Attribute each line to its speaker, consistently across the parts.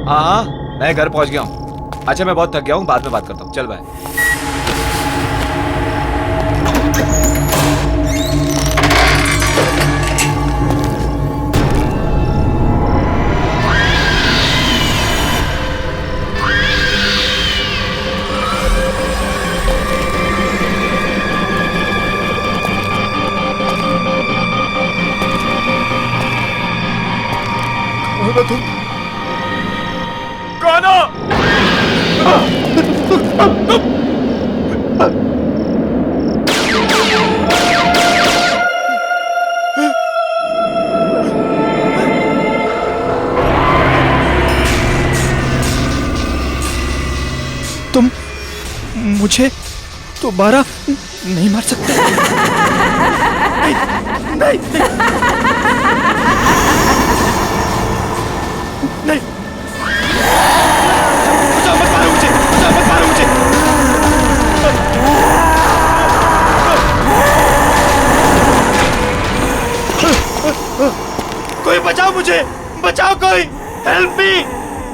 Speaker 1: हाँ हाँ, मैं घर पहुंच गया हूँ। अच्छा मैं बहुत थक गया हूँ, बाद में बात करता हूँ। चल बाय। तुम कौन हो? तुम मुझे दोबारा नहीं मार सकते। नहीं, नहीं, नहीं। बचाओ, मत मारो मुझे, बचाओ, मत मारो मुझे। कोई बचाओ मुझे, बचाओ कोई, हेल्प मी,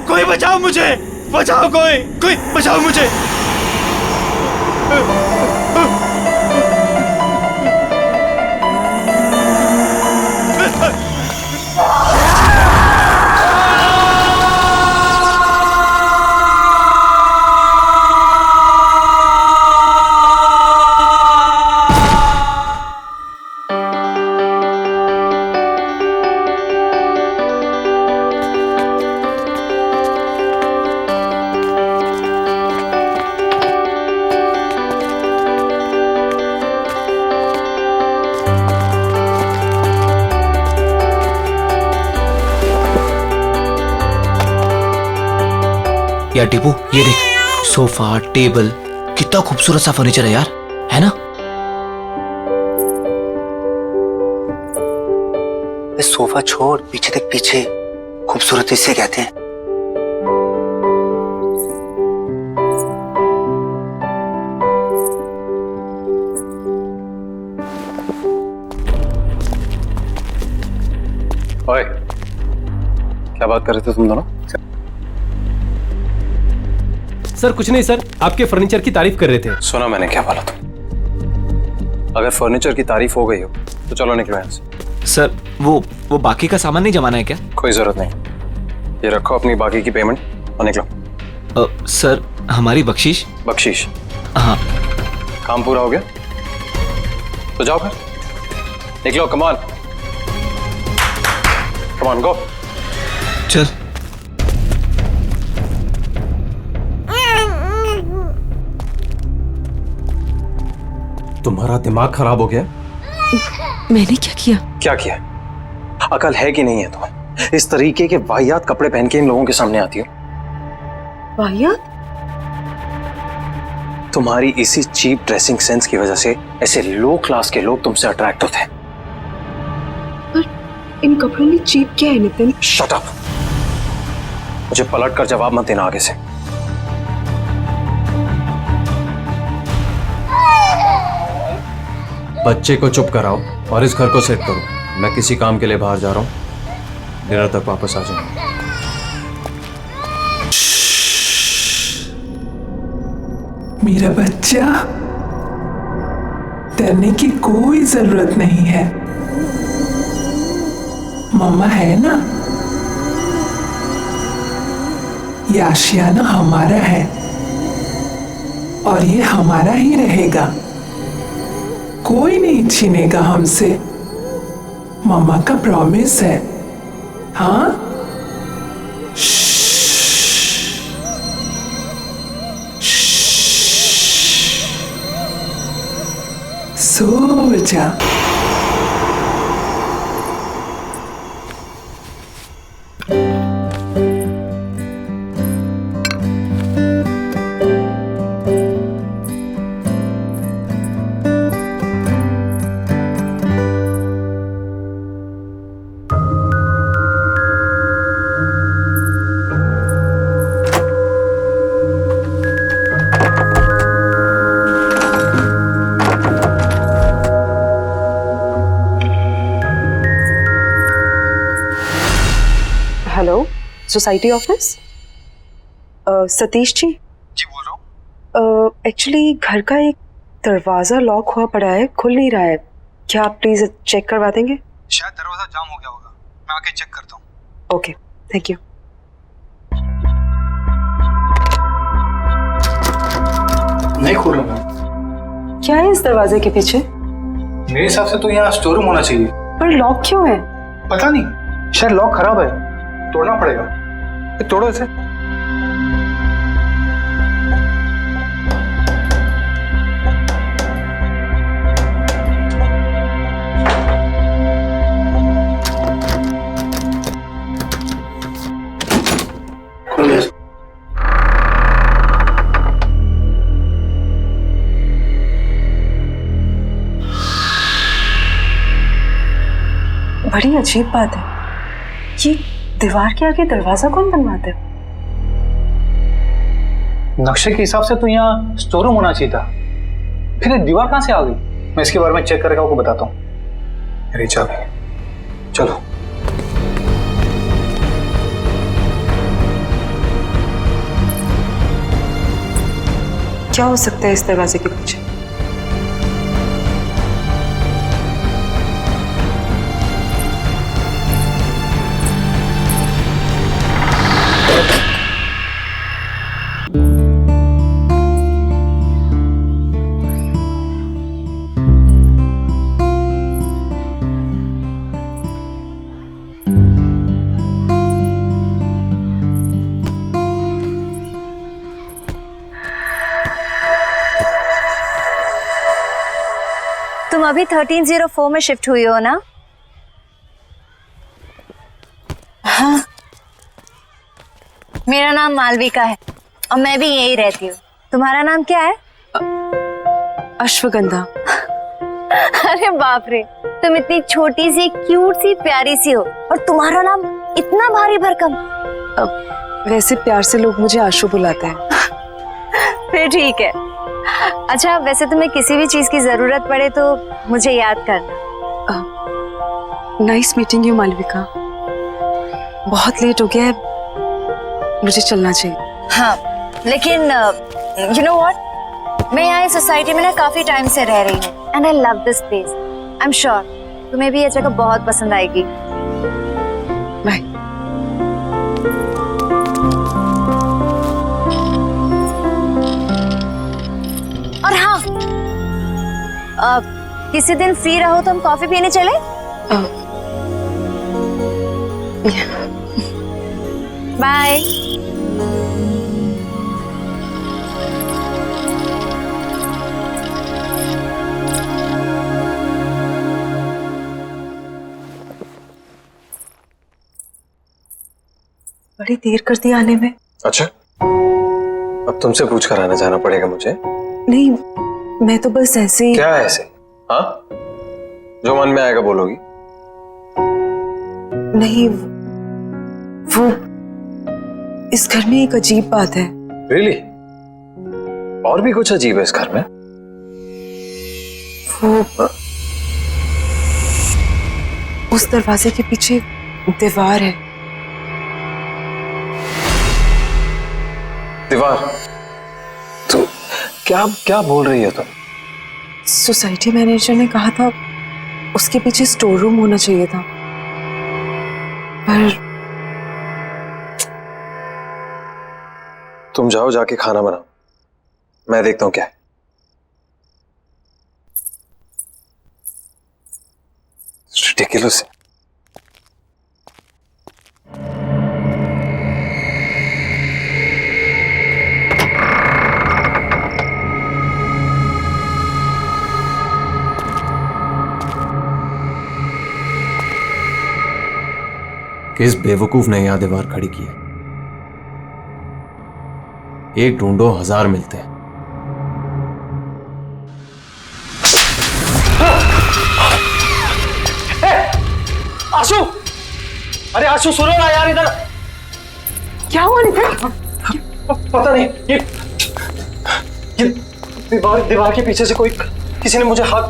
Speaker 1: कोई बचाओ मुझे, बचाओ कोई बचाओ मुझे। यार टीपू, ये देख, सोफा, टेबल, कितना खूबसूरत सा फर्नीचर है यार, है ना?
Speaker 2: सोफा छोड़, पीछे देख, पीछे खूबसूरत इसे कहते हैं।
Speaker 3: ओए, क्या बात कर रहे थे तुम दोनों?
Speaker 4: सर कुछ नहीं सर, आपके फर्नीचर की तारीफ कर रहे थे।
Speaker 3: सुना मैंने क्या बोला तुम? अगर फर्नीचर की तारीफ हो गई हो तो चलो निकलो यहाँ से।
Speaker 1: सर वो बाकी का सामान नहीं जमाना है क्या?
Speaker 3: कोई जरूरत नहीं, ये रखो अपनी बाकी की पेमेंट और निकलो।
Speaker 1: सर हमारी बख्शीश?
Speaker 3: बख्शीश?
Speaker 1: हाँ।
Speaker 3: काम पूरा हो गया तो जाओ फिर, निकलो। कमान कमान, गो।
Speaker 1: चल।
Speaker 3: तुम्हारा दिमाग खराब हो गया?
Speaker 5: मैंने क्या किया?
Speaker 3: क्या किया? अकल है कि नहीं है तुम्हें? इस तरीके के वाहियात कपड़े पहन के इन लोगों के सामने आती हो।
Speaker 5: वाहियात?
Speaker 3: तुम्हारी इसी चीप ड्रेसिंग सेंस की वजह से ऐसे लो क्लास के लोग तुमसे अट्रैक्ट होते हैं।
Speaker 5: पर इन कपड़ों में चीप क्या है नितिन?
Speaker 3: शट अप, मुझे पलट कर जवाब मत देना आगे से।
Speaker 6: बच्चे को चुप कराओ और इस घर को सेट करो। मैं किसी काम के लिए बाहर जा रहा हूँ, डिनर तक वापस आ जाऊंगा।
Speaker 7: मेरा बच्चा, डरने की कोई जरूरत नहीं है, मम्मा है ना। ये आशियाना हमारा है और ये हमारा ही रहेगा, कोई नहीं छीनेगा हमसे, मम्मा का प्रॉमिस है। हाँ, सो जा।
Speaker 5: Hello, society office? Satish ji बोल रहा हूँ। एक्चुअली घर का एक दरवाजा लॉक हुआ पड़ा है, खुल नहीं रहा है। क्या आप प्लीज चेक करवा देंगे?
Speaker 8: शायद दरवाजा जाम हो गया होगा, मैं आके चेक करता हूँ।
Speaker 5: Okay, thank you.
Speaker 8: नहीं खुल रहा।
Speaker 5: क्या है इस दरवाजे के पीछे?
Speaker 8: मेरे हिसाब से तो यहाँ स्टोर रूम होना चाहिए।
Speaker 5: पर लॉक क्यों है?
Speaker 8: पता नहीं, शायद लॉक खराब है, तोड़ना पड़ेगा। तोड़ो इसे।
Speaker 5: बड़ी अजीब बात है, ये दीवार के आगे दरवाजा कौन बनवाता है?
Speaker 8: नक्शे के हिसाब से तो यहाँ स्टोर रूम होना चाहिए था, फिर ये दीवार कहाँ से आ गई? मैं इसके बारे में चेक करके आपको बताता हूँ। मेरी चाबी, चलो।
Speaker 5: क्या हो सकता है इस दरवाजे के पीछे?
Speaker 9: तुम अभी 1304 में शिफ्ट हुई हो ना?
Speaker 5: हाँ।
Speaker 9: मेरा नाम मालविका है और मैं भी यही रहती हूँ। तुम्हारा नाम क्या है?
Speaker 5: अश्वगंधा।
Speaker 9: अरे बाप रे, तुम इतनी छोटी सी क्यूट सी प्यारी सी हो और तुम्हारा नाम इतना भारी भरकम।
Speaker 5: वैसे प्यार से लोग मुझे आशु बुलाते हैं।
Speaker 9: फिर ठीक है। अच्छा, वैसे तुम्हें किसी भी चीज की जरूरत पड़े तो मुझे याद करना।
Speaker 5: Nice meeting you Malavika. बहुत लेट हो गया है, मुझे चलना चाहिए।
Speaker 9: हाँ, लेकिन यू नो व्हाट, मैं यहाँ इस सोसाइटी में ना काफी टाइम से रह रही हूँ and I love this place. I am sure तुम्हें भी ये जगह बहुत पसंद आएगी।
Speaker 5: बाय।
Speaker 9: और हाँ, किसी दिन फ्री रहो तो हम कॉफी पीने चले? बाय।
Speaker 5: बड़ी देर कर दी आने में।
Speaker 3: अच्छा, अब तुमसे पूछ कर आना जाना पड़ेगा मुझे?
Speaker 5: नहीं, मैं तो बस ऐसे ही।
Speaker 3: क्या ऐसे? हाँ, जो मन में आएगा बोलोगी?
Speaker 5: नहीं, वो इस घर में एक अजीब बात है।
Speaker 3: रियली? और भी कुछ अजीब है इस घर में?
Speaker 5: वो उस दरवाजे के पीछे दीवार है।
Speaker 3: दीवार? तो क्या क्या बोल रही है तुम?
Speaker 5: सोसाइटी मैनेजर ने कहा था उसके पीछे स्टोर रूम होना चाहिए था, पर
Speaker 3: तुम जाओ, जाके खाना बनाओ, मैं देखता हूं क्या है। रिडिकुलस।
Speaker 6: किस बेवकूफ ने यहां दीवार खड़ी की है? एक ढूंढो 1000 मिलते हैं।
Speaker 8: आशु, अरे आशु सुनो ना यार, इधर
Speaker 5: क्या हुआ नितिन?
Speaker 8: पता नहीं, ये दीवार के पीछे से कोई, किसी ने मुझे हाथ,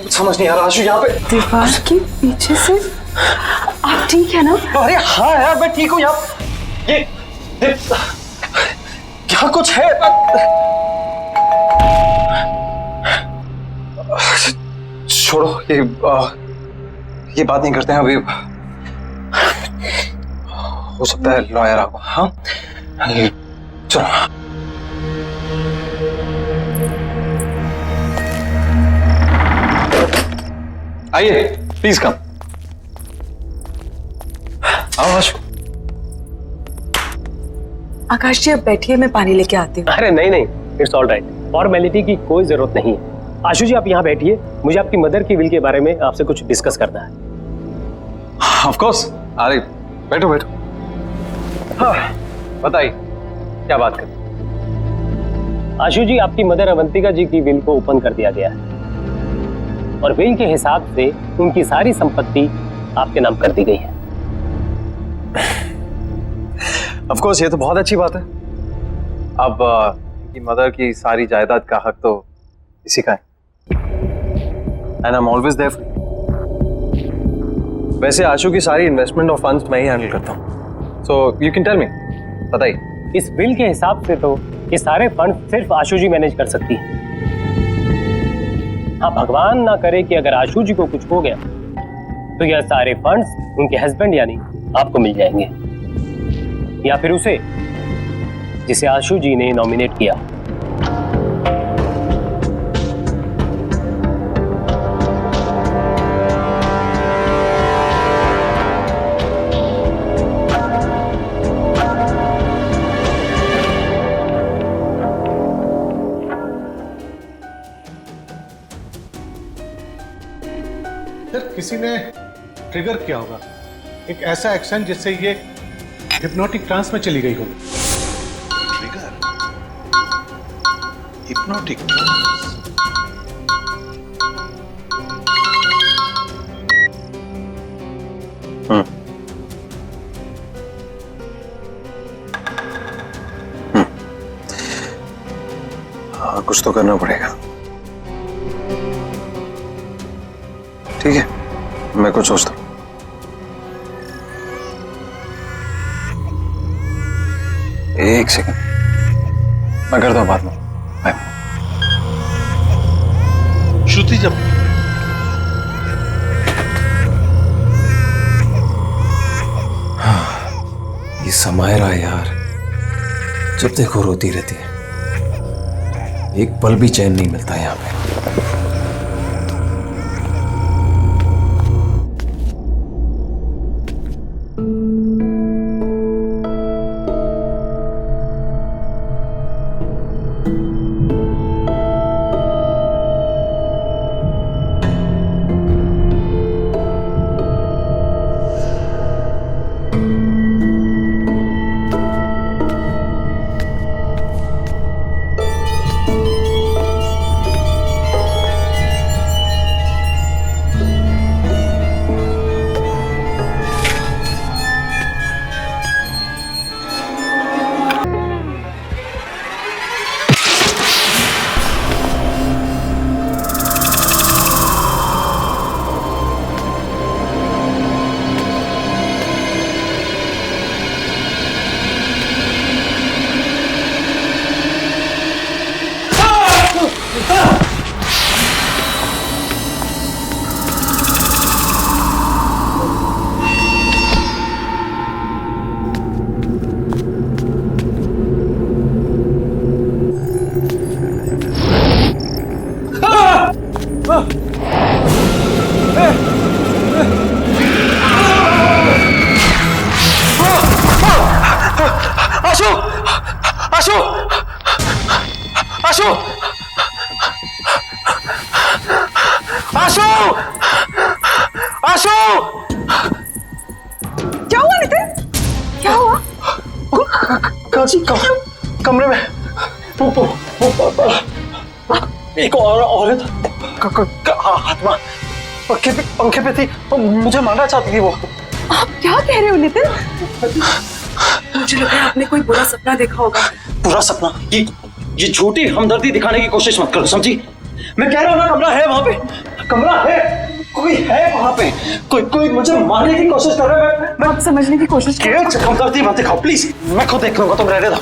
Speaker 8: समझ नहीं आ रहा। आशु यहाँ पे
Speaker 5: दीवार के पीछे से? आप ठीक है ना?
Speaker 8: अरे हाँ यार, मैं ठीक हूँ। यहाँ
Speaker 3: क्या कुछ है? छोड़ो, ये बात नहीं करते हैं अभी। हो सकता है लॉयर आपको। हाँ चलो। आइए प्लीज कम। आओ आशु।
Speaker 5: आकाश जी अब बैठिए, मैं पानी लेके आती हूँ।
Speaker 4: अरे नहीं नहीं, इट्स ऑल राइट, फॉर्मेलिटी की कोई जरूरत नहीं है। आशु जी आप यहाँ बैठिए, मुझे आपकी मदर की विल के बारे में आपसे कुछ डिस्कस करना है।
Speaker 3: Of course. अरे बैठो बैठो। हाँ बताइए क्या बात कर।
Speaker 4: आशु जी आपकी मदर अवंतिका जी की विल को ओपन कर दिया गया है और विल के हिसाब से उनकी सारी संपत्ति आपके नाम कर दी गई है।
Speaker 3: ऑफ कोर्स ये तो बहुत अच्छी बात है। अब इनकी मदर की सारी जायदाद का हक तो इसी का है। And I am always there. वैसे आशु की सारी इन्वेस्टमेंट और फंड्स मैं ही हैंडल करता हूँ। So you can tell me, बताइए।
Speaker 4: इस विल के हिसाब से तो ये सारे फंड सिर्फ आशु जी मैनेज कर सकती है। हाँ भगवान ना करे कि अगर आशु जी को कुछ हो गया तो यह सारे फंड्स उनके हस्बैंड यानी आपको मिल जाएंगे, या फिर उसे जिसे आशु जी ने नॉमिनेट किया।
Speaker 10: किसी ने ट्रिगर किया होगा एक ऐसा एक्शन जिससे ये हिप्नोटिक ट्रांस में चली गई होगी।
Speaker 1: Trigger, hypnotic trance.
Speaker 3: हाँ कुछ तो करना पड़ेगा। ठीक है, मैं कुछ सोचता हूँ। एक सेकंड, मैं करता हूँ बाद में। बाय।
Speaker 1: श्रुति जब
Speaker 6: ये समायरा यार, जब देखो रोती रहती है, एक पल भी चैन नहीं मिलता यहाँ पे।
Speaker 5: क्या हुआ नितिन? क्या हुआ?
Speaker 3: कमरे में एक और औरत आत्मा पंखे पे थी, मुझे मारना चाहती थी वो।
Speaker 5: आप क्या कह रहे हो नितिन? मुझे लग रहा है आपने कोई बुरा सपना देखा होगा।
Speaker 3: बुरा सपना? ये झूठी हमदर्दी दिखाने की कोशिश मत करो, समझी? मैं कह रहा हूँ ना, कमरा है वहां पे, कमरा है। कोई है वहां पे, कोई मुझे मारने की कोशिश कर रहा है। मैं
Speaker 5: आप समझने की कोशिश करो।
Speaker 3: हमदर्दी मत दिखाओ प्लीज, मैं खुद देख लूंगा, तुम रहने दो।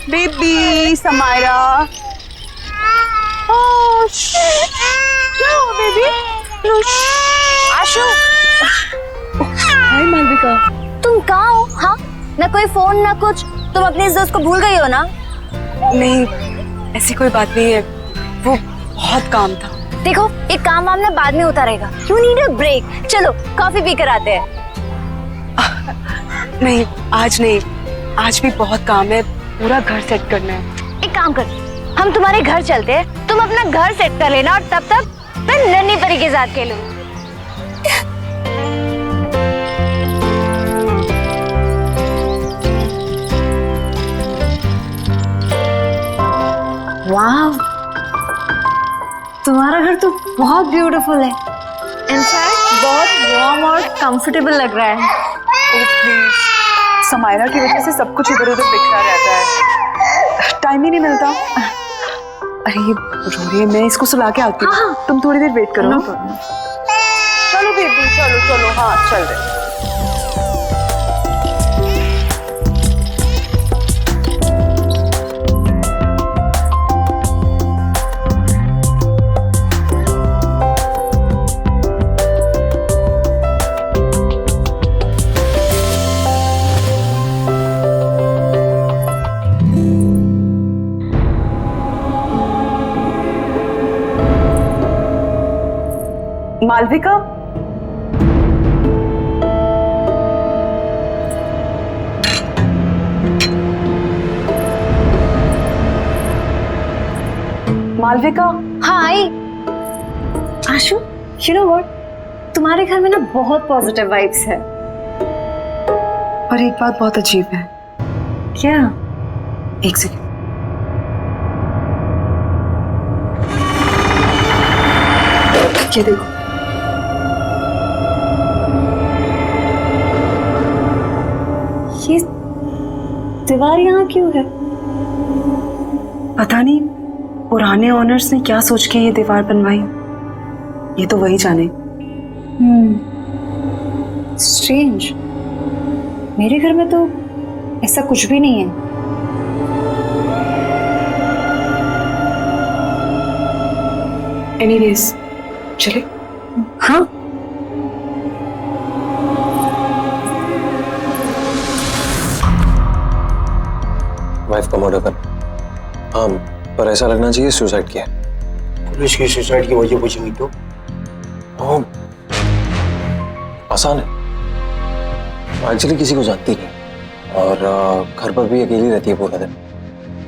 Speaker 5: बेबी समायरा, ओह क्या हुआ बेबी?
Speaker 9: आशु,
Speaker 5: हाय मालविका।
Speaker 9: तुम कहाँ हो? हाँ, ना कोई फोन ना कुछ। तुम अपने इस दोस्त को भूल गई हो ना?
Speaker 5: नहीं, ऐसी कोई बात नहीं है, वो बहुत काम था।
Speaker 9: देखो, ये काम वाम ना बाद में होता रहेगा। You need a break. चलो कॉफी पी कर आते हैं।
Speaker 5: नहीं, आज नहीं, आज भी बहुत काम है, पूरा घर सेट करना है।
Speaker 9: एक काम कर, हम तुम्हारे घर चलते हैं, तुम अपना घर सेट कर लेना और तब तक मैं नन्ही परी के साथ खेलूं। वाह, तुम्हारा घर तो बहुत ब्यूटीफुल है। इनफैक्ट बहुत वार्म और कंफर्टेबल लग रहा है।
Speaker 5: ओह प्लीज, समायरा की वजह से सब कुछ इधर उधर बिखरा रहता है, टाइम ही नहीं मिलता। अरे ये रो रही है, मैं इसको सुला के आती हूँ।
Speaker 9: हाँ।
Speaker 5: तुम थोड़ी देर वेट करो। चलो बेबी, चलो चलो, हाँ चल रहे। मालविका, मालविका।
Speaker 9: हाँ आई। आशु, यू नो व्हाट, तुम्हारे घर में ना बहुत पॉजिटिव वाइब्स है।
Speaker 5: पर एक बात बहुत अजीब है।
Speaker 9: क्या?
Speaker 5: एक सेकंड। ये देखो,
Speaker 9: ये दीवार यहाँ क्यों है?
Speaker 5: पता नहीं पुराने ओनर्स ने क्या सोच के ये दीवार बनवाई, ये तो वही जाने।
Speaker 9: स्ट्रेंज, मेरे घर में तो ऐसा कुछ भी नहीं है।
Speaker 5: एनीवेज, चले।
Speaker 9: हाँ,
Speaker 6: वाइफ का मर्डर कर। हाँ, पर ऐसा लगना चाहिए सुसाइड किया।
Speaker 2: पुलिस की सुसाइड की वजह पूछेंगी तो?
Speaker 6: ओह, आसान है। एक्चुअली किसी को जानती नहीं और घर पर भी अकेली रहती है पूरा दिन।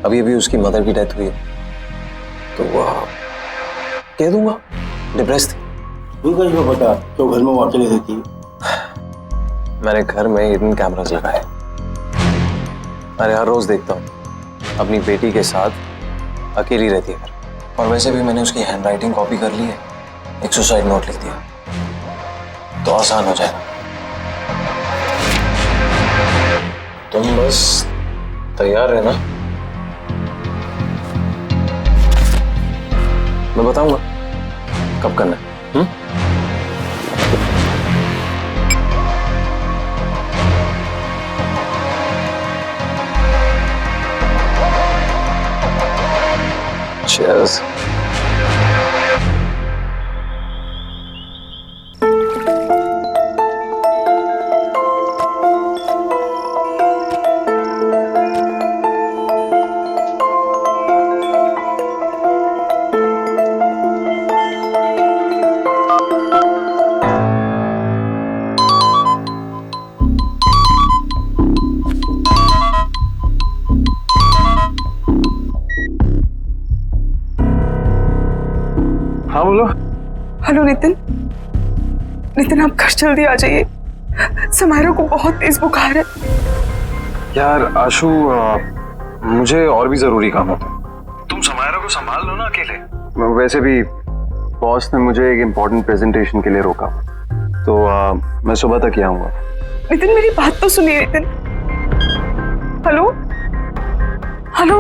Speaker 6: अभी अभी उसकी मदर की डेथ हुई है, तो कह दूंगा डिप्रेस थी।
Speaker 2: उनका जो पता तो घर में वो अकेले रहती है।
Speaker 6: मैंने घर में हिडन कैमरास लगाए। अरे हर रोज देखता हूँ अपनी बेटी के साथ अकेली रहती है घर। और वैसे भी मैंने उसकी हैंडराइटिंग कॉपी कर ली है, एक सुसाइड नोट लिख दिया, तो आसान हो जाएगा। तुम बस तैयार रहना, मैं बताऊंगा कब करना है। Cheers.
Speaker 3: हाँ बोलो।
Speaker 5: हेलो नितिन, नितिन आप घर जल्दी आ जाइए, समायरा को बहुत तेज बुखार है।
Speaker 3: यार आशु, मुझे और भी जरूरी काम होता है,
Speaker 6: अकेले? वैसे भी बॉस ने मुझे एक इम्पोर्टेंट प्रेजेंटेशन के लिए रोका, तो मैं सुबह तक ही आऊंगा।
Speaker 5: नितिन मेरी बात तो सुनिए Nitin. Hello hello,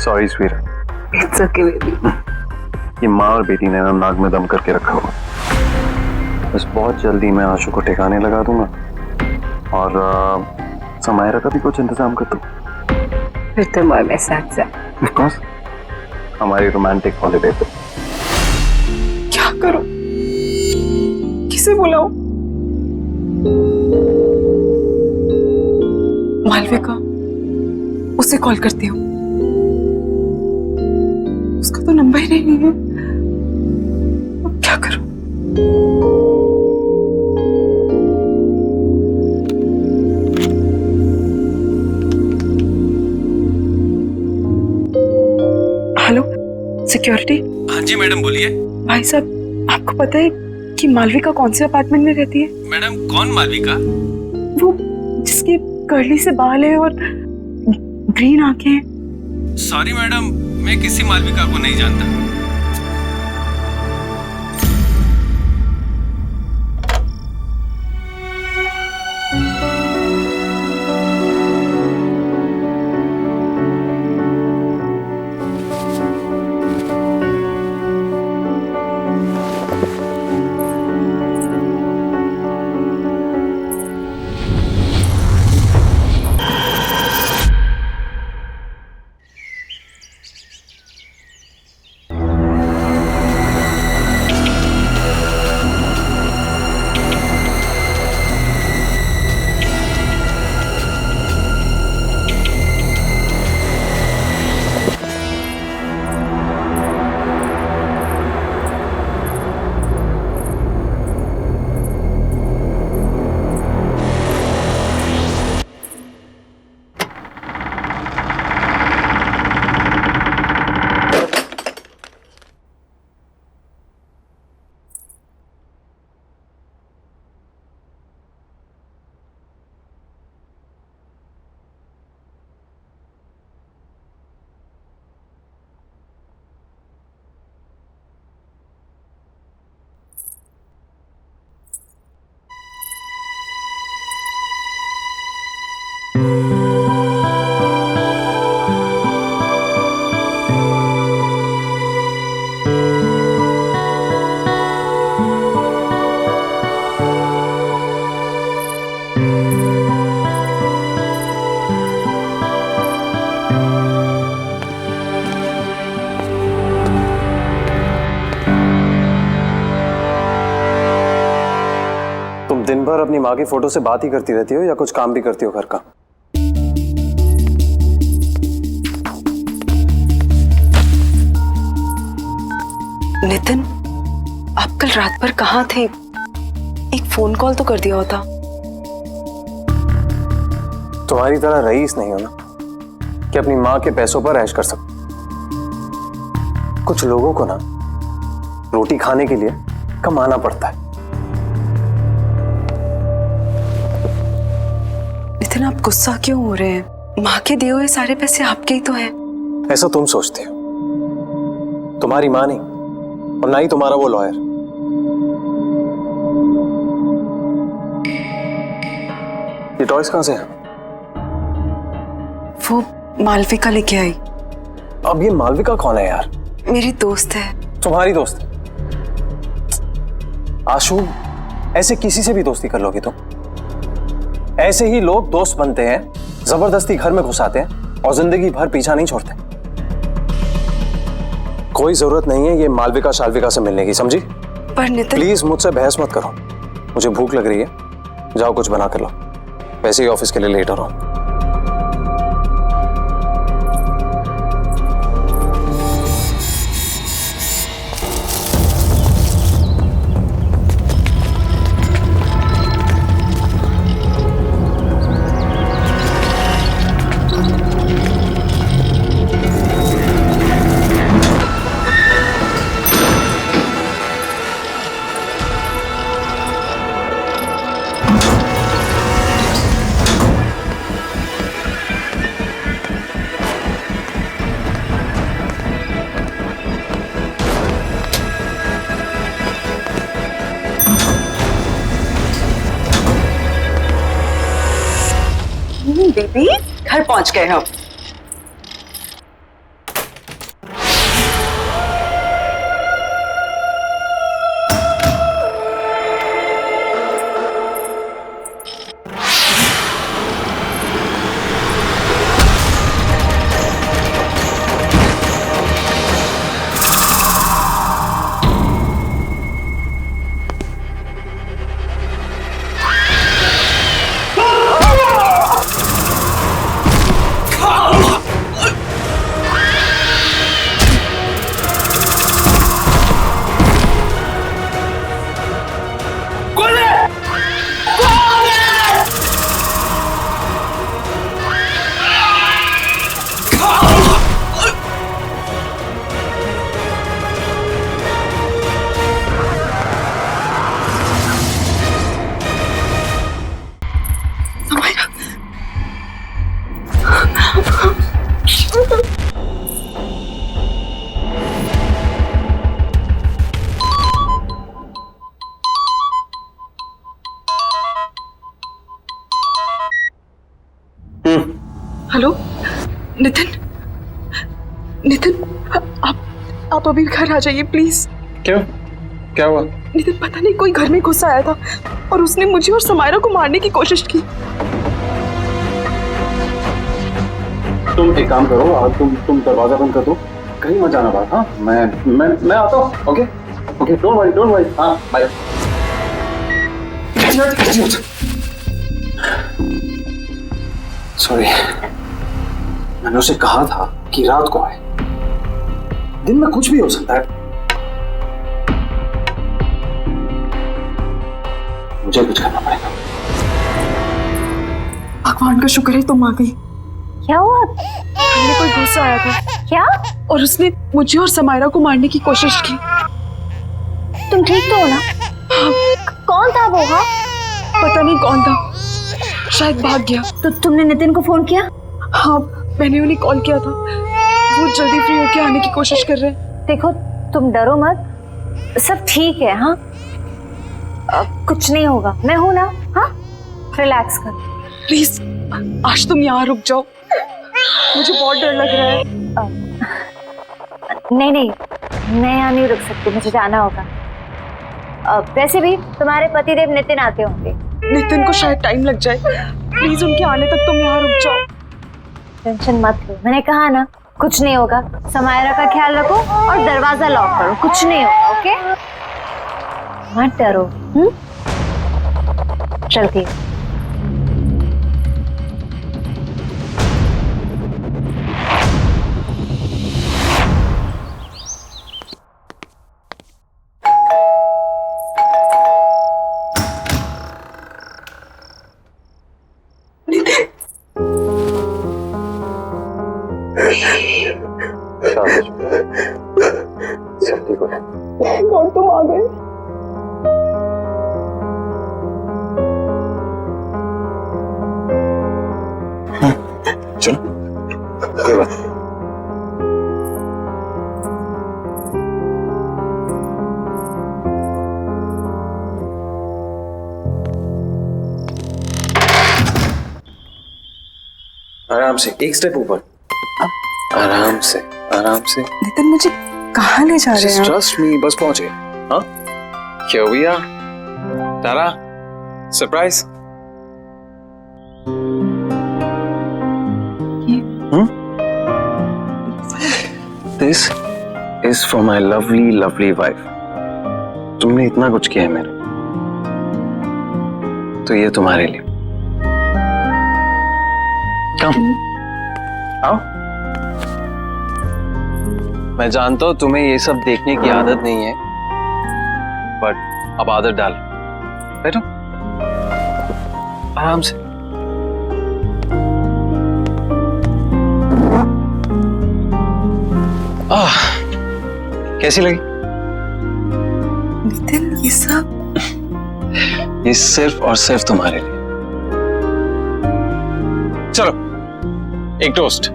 Speaker 6: sorry sweet,
Speaker 5: it's okay baby.
Speaker 6: ये माँ और बेटी ने ना नाक में दम करके रखा हुआ। बस बहुत जल्दी मैं आशु को ठिकाने लगा दूंगा और समायरा का भी कुछ इंतजाम कर दूं।
Speaker 5: फिर तुम और मैं साथ साथ।
Speaker 6: Of course, हमारी रोमांटिक हॉलिडे पे।
Speaker 5: क्या करूं, किसे बुलाऊं? मालविका, उसे कॉल करती हूँ। उसका तो नंबर ही नहीं है। अब क्या करूं? Hello security.
Speaker 11: हाँ जी मैडम बोलिए।
Speaker 5: भाई साहब, आपको पता है कि मालविका कौन से अपार्टमेंट में रहती है?
Speaker 11: मैडम कौन मालविका?
Speaker 5: वो जिसकी कर्ली से बाल है और ग्रीन आंखें हैं।
Speaker 11: सॉरी मैडम, मैं किसी मालविका को नहीं जानता।
Speaker 6: दिन भर अपनी माँ की फोटो से बात ही करती रहती हो या कुछ काम भी करती हो घर का?
Speaker 5: नितिन, आप कल रात भर कहाँ थे? एक फोन कॉल तो कर दिया होता।
Speaker 6: तुम्हारी तरह रईस नहीं हो ना कि अपनी माँ के पैसों पर ऐश कर सको। कुछ लोगों को ना रोटी खाने के लिए कमाना पड़ता है।
Speaker 5: नितिन, आप गुस्सा क्यों हो रहे हैं? माँ के दिए हुए सारे पैसे आपके ही तो हैं।
Speaker 6: ऐसा तुम सोचते हो, तुम्हारी माँ नहीं और ना ही तुम्हारा वो लॉयर। ये टॉयज कहां से हैं?
Speaker 5: वो मालविका लेके आई।
Speaker 6: अब ये मालविका कौन है यार?
Speaker 5: मेरी दोस्त है।
Speaker 6: तुम्हारी दोस्त? आशु, ऐसे किसी से भी दोस्ती कर लोगी तुम? ऐसे ही लोग दोस्त बनते हैं, जबरदस्ती घर में घुसाते हैं और जिंदगी भर पीछा नहीं छोड़ते। कोई जरूरत नहीं है ये मालविका शालविका से मिलने की, समझी?
Speaker 5: पर नितिन,
Speaker 6: प्लीज मुझसे बहस मत करो। मुझे भूख लग रही है, जाओ कुछ बना कर लो। वैसे ही ऑफिस के लिए लेट हो रहा हूं।
Speaker 5: बेबी, घर पहुंच गए हम। हेलो नितिन, नितिन आप अभी घर आ जाइए प्लीज।
Speaker 3: क्यों, क्या हुआ?
Speaker 5: नितिन पता नहीं कोई घर में घुस आया था और उसने मुझे और समायरा को मारने की कोशिश की।
Speaker 3: तुम एक काम करो, तुम दरवाजा बंद कर दो, कहीं मत जाना बाहर। हाँ, मैं आता हूँ। Okay okay, don't worry. हाँ बाय। सॉरी, मैंने उसे कहा था कि रात को आए, दिन में कुछ भी हो सकता है। मुझे कुछ करना पड़ेगा।
Speaker 5: भगवान का शुक्र है तुम आ गई।
Speaker 9: क्या हुआ?
Speaker 5: घर में कोई घुस आया था।
Speaker 9: क्या?
Speaker 5: और उसने मुझे और समायरा को मारने की कोशिश की।
Speaker 9: तुम ठीक तो हो ना? कौन था वो? हाँ,
Speaker 5: पता नहीं कौन था, शायद भाग गया।
Speaker 9: तो तुमने नितिन को फोन किया?
Speaker 5: हाँ, मैंने उन्हें कॉल किया था, वो जल्दी फ्री होके आने की कोशिश कर रहे हैं।
Speaker 9: देखो तुम डरो मत, सब ठीक है। हाँ, कुछ नहीं होगा, मैं हूं ना। हाँ, रिलैक्स कर।
Speaker 5: प्लीज आज तुम यहाँ रुक जाओ, मुझे बहुत डर लग रहा है।
Speaker 9: नहीं, मैं यहाँ नहीं रुक सकती, मुझे जाना होगा। वैसे भी तुम्हारे पतिदेव नितिन आते होंगे।
Speaker 5: नितिन को शायद टाइम लग जाए, प्लीज उनके आने तक तुम यहाँ रुक जाओ।
Speaker 9: टेंशन मत लो, मैंने कहा ना कुछ नहीं होगा। समायरा का ख्याल रखो और दरवाजा लॉक करो, कुछ नहीं होगा। ओके, मत डरो। चलती हूँ।
Speaker 3: सब ठीक हो गया।
Speaker 5: गॉड तुम आ गए।
Speaker 3: चलो, कोई बात नहीं। आराम से, एक स्टेप ऊपर। आराम से, आराम से।
Speaker 5: नितिन मुझे कहाँ ले जा रहे हैं?
Speaker 3: ट्रस्ट मी, बस पहुंच गए। हाँ, क्या हुआ तारा? Surprise? This is for my lovely wife. तुमने इतना कुछ किया है मेरे, तो ये तुम्हारे लिए। Come, आओ। मैं जानता हूं तुम्हें ये सब देखने की आदत नहीं है, बट अब आदत डाल। बैठो, आराम से। कैसी लगी?
Speaker 5: नितिन ये सब?
Speaker 3: ये सिर्फ और सिर्फ तुम्हारे लिए। चलो, एक टोस्ट।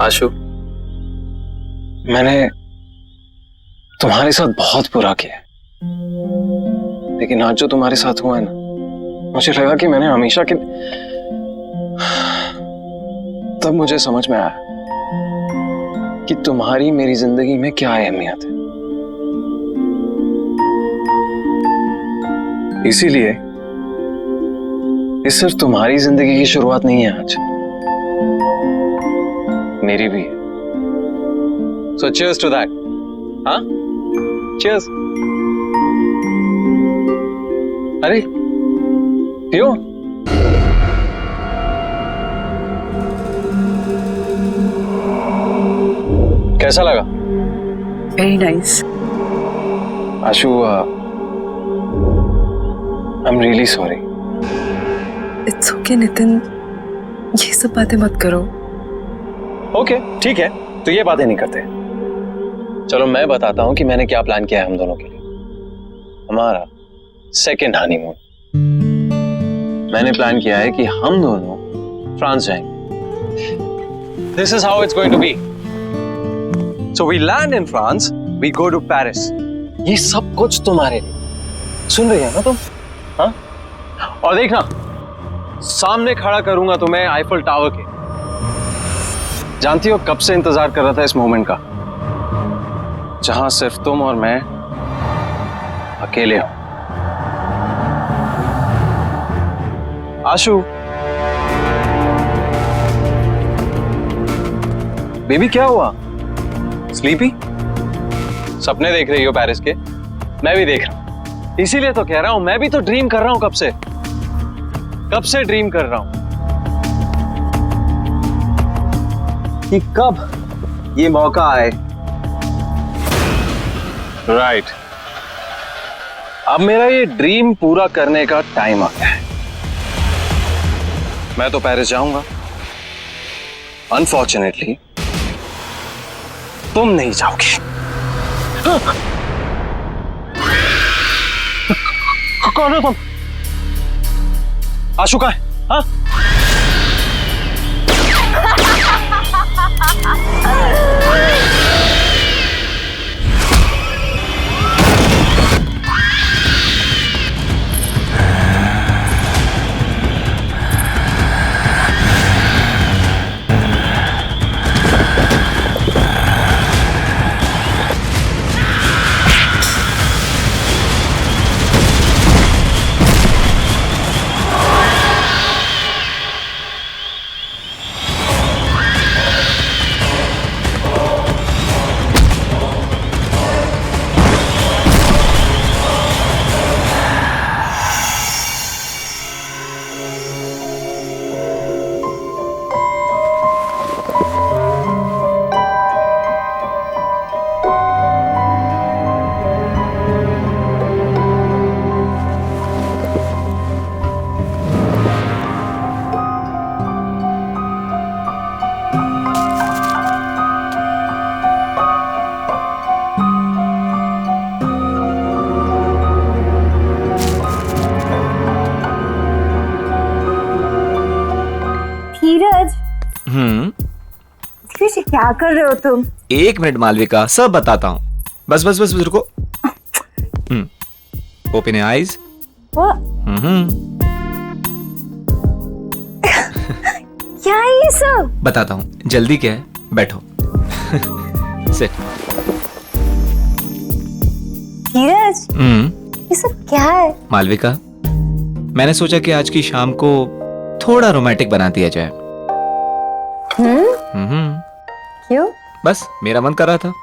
Speaker 3: आशु, मैंने तुम्हारे साथ बहुत बुरा किया है, लेकिन आज जो तुम्हारे साथ हुआ है ना,
Speaker 6: मुझे लगा कि मैंने हमेशा के तब मुझे समझ में आया कि तुम्हारी मेरी जिंदगी में क्या अहमियत है। इसीलिए ये सिर्फ तुम्हारी जिंदगी की शुरुआत नहीं है आज, मेरी भी है। सो cheers to that. हाँ? Cheers. अरे पियो। कैसा लगा?
Speaker 5: Very nice.
Speaker 6: Ashu, I am really sorry.
Speaker 5: It's okay Nitin, ये सब बातें मत करो।
Speaker 6: ओके ठीक है, तो ये बातें नहीं करते। चलो मैं बताता हूं कि मैंने क्या प्लान किया है हम दोनों के लिए। हमारा सेकेंड हनीमून। मैंने प्लान किया है कि हम दोनों फ्रांस जाएंगे। This is how it's going to be. So we land in France, we go to Paris. ये सब कुछ तुम्हारे लिए। सुन रही है ना तुम? हाँ? और देखना, सामने खड़ा करूंगा तुम्हें आईफल टावर के। जानती हो कब से इंतजार कर रहा था इस मोमेंट का, जहां सिर्फ तुम और मैं अकेले हो। आशु, बेबी क्या हुआ? स्लीपी? सपने देख रही हो पेरिस के? मैं भी देख रहा हूं, इसीलिए तो कह रहा हूं, मैं भी तो ड्रीम कर रहा हूं। कब से ड्रीम कर रहा हूं कि कब ये मौका आए। राइट, अब मेरा ये ड्रीम पूरा करने का टाइम आ गया है। मैं तो पेरिस जाऊंगा, अनफॉर्चुनेटली तुम नहीं जाओगे। कौन हो तुम? आशु कहाँ है? हाँ?
Speaker 9: क्या कर रहे हो तुम?
Speaker 1: 1 मिनट मालविका, सब बताता हूँ। बस बस बस रुको। Open your eyes.
Speaker 9: क्या है ये सब?
Speaker 1: बताता हूँ, जल्दी क्या है, बैठो। सिट।
Speaker 9: धीरज, ये सब क्या है?
Speaker 1: मालविका, मैंने सोचा कि आज की शाम को थोड़ा रोमांटिक बना दिया जाए।
Speaker 9: क्यों?
Speaker 1: बस मेरा मन कर रहा था।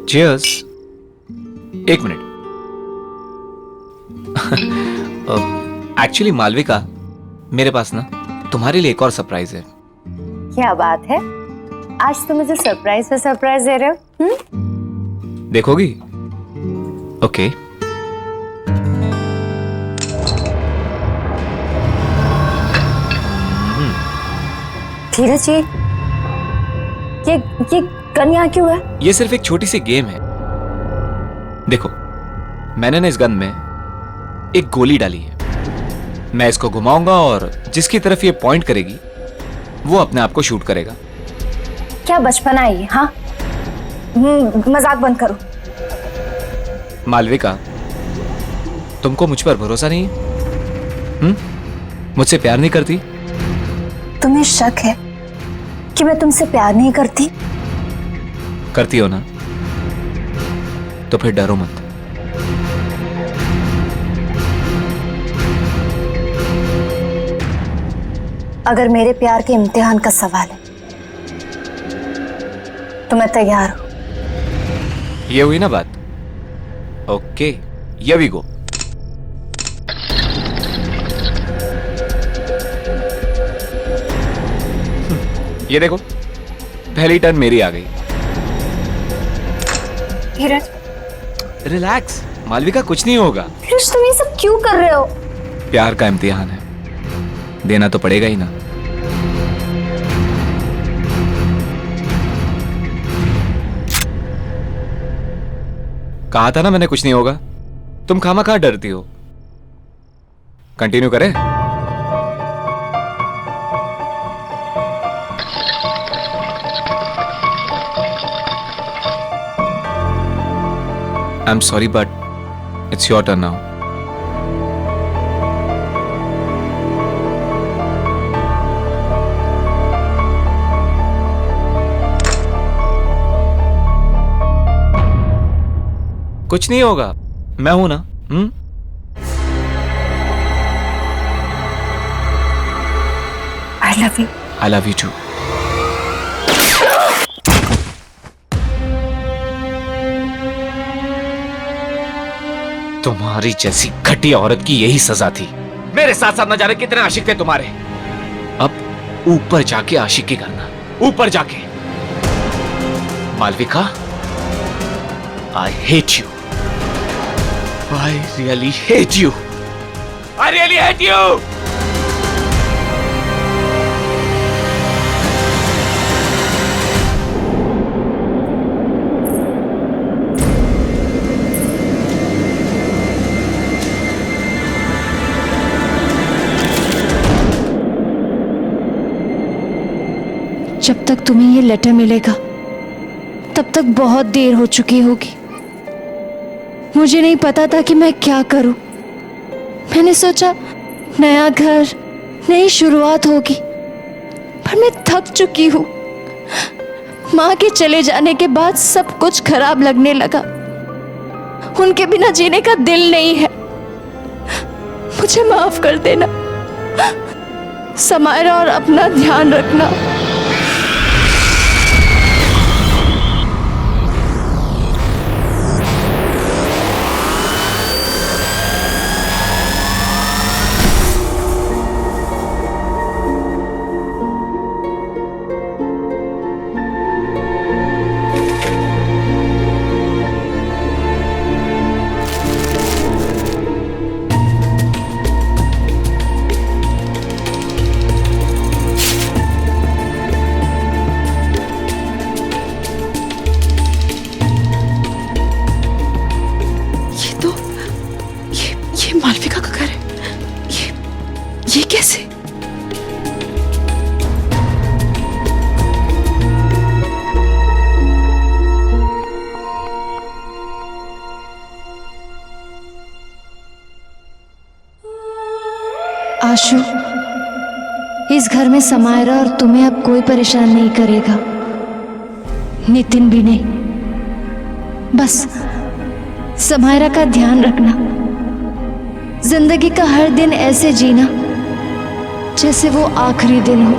Speaker 1: Cheers। 1 मिनट। एक्चुअली मालविका, मेरे पास ना तुम्हारे लिए एक और सरप्राइज है।
Speaker 9: क्या बात है? आज तुम मुझे सरप्राइज पे सरप्राइज दे रहे हो?
Speaker 1: देखोगी? ओके।
Speaker 9: धीरज जी, ये गन यहाँ क्यों है?
Speaker 1: ये सिर्फ एक छोटी सी गेम है। देखो, मैंने ना इस गन में एक गोली डाली है। मैं इसको घुमाऊंगा और जिसकी तरफ ये पॉइंट करेगी वो अपने आप को शूट करेगा।
Speaker 9: क्या बचपना है ये? हाँ, मजाक बंद करो।
Speaker 1: मालविका, तुमको मुझ पर भरोसा नहीं है? मुझसे प्यार नहीं करती?
Speaker 9: तुम्हें शक है कि मैं तुमसे प्यार नहीं करती?
Speaker 1: करती हो ना? तो फिर डरो मत।
Speaker 9: अगर मेरे प्यार के इम्तिहान का सवाल है तो मैं तैयार हूं।
Speaker 1: ये हुई ना बात? Okay, here we go. ये देखो, पहली टर्न मेरी आ गई।
Speaker 9: धीरज,
Speaker 1: रिलैक्स मालविका, कुछ नहीं होगा।
Speaker 9: धीरज तुम ये सब क्यों कर रहे हो?
Speaker 1: प्यार का इम्तिहान है, देना तो पड़ेगा ही ना। कहा था ना मैंने कुछ नहीं होगा। तुम खामखा डरती हो। कंटिन्यू करें? I am sorry but it's your turn now. कुछ नहीं होगा, मैं हूं ना।
Speaker 9: I love you.
Speaker 1: I love you too. तुम्हारी जैसी घटिया औरत की यही सजा थी। मेरे साथ साथ न जाने कितने आशिक थे तुम्हारे। अब ऊपर जाके आशिकी करना, ऊपर जाके। Malvika, I hate you. I really hate you. I really hate you.
Speaker 12: जब तक तुम्हें ये लेटर मिलेगा तब तक बहुत देर हो चुकी होगी। मुझे नहीं पता था कि मैं क्या करूं। मैंने सोचा नया घर, नई शुरुआत होगी, पर मैं थक चुकी हूं। माँ के चले जाने के बाद सब कुछ खराब लगने लगा। उनके बिना जीने का दिल नहीं है। मुझे माफ कर देना समायरा, और अपना ध्यान रखना।
Speaker 7: मालविका का घर है। ये कैसे?
Speaker 12: आशु, इस घर में समायरा और तुम्हें अब कोई परेशान नहीं करेगा, नितिन भी नहीं। बस समायरा का ध्यान रखना। जिंदगी का हर दिन ऐसे जीना जैसे वो आखिरी दिन हो।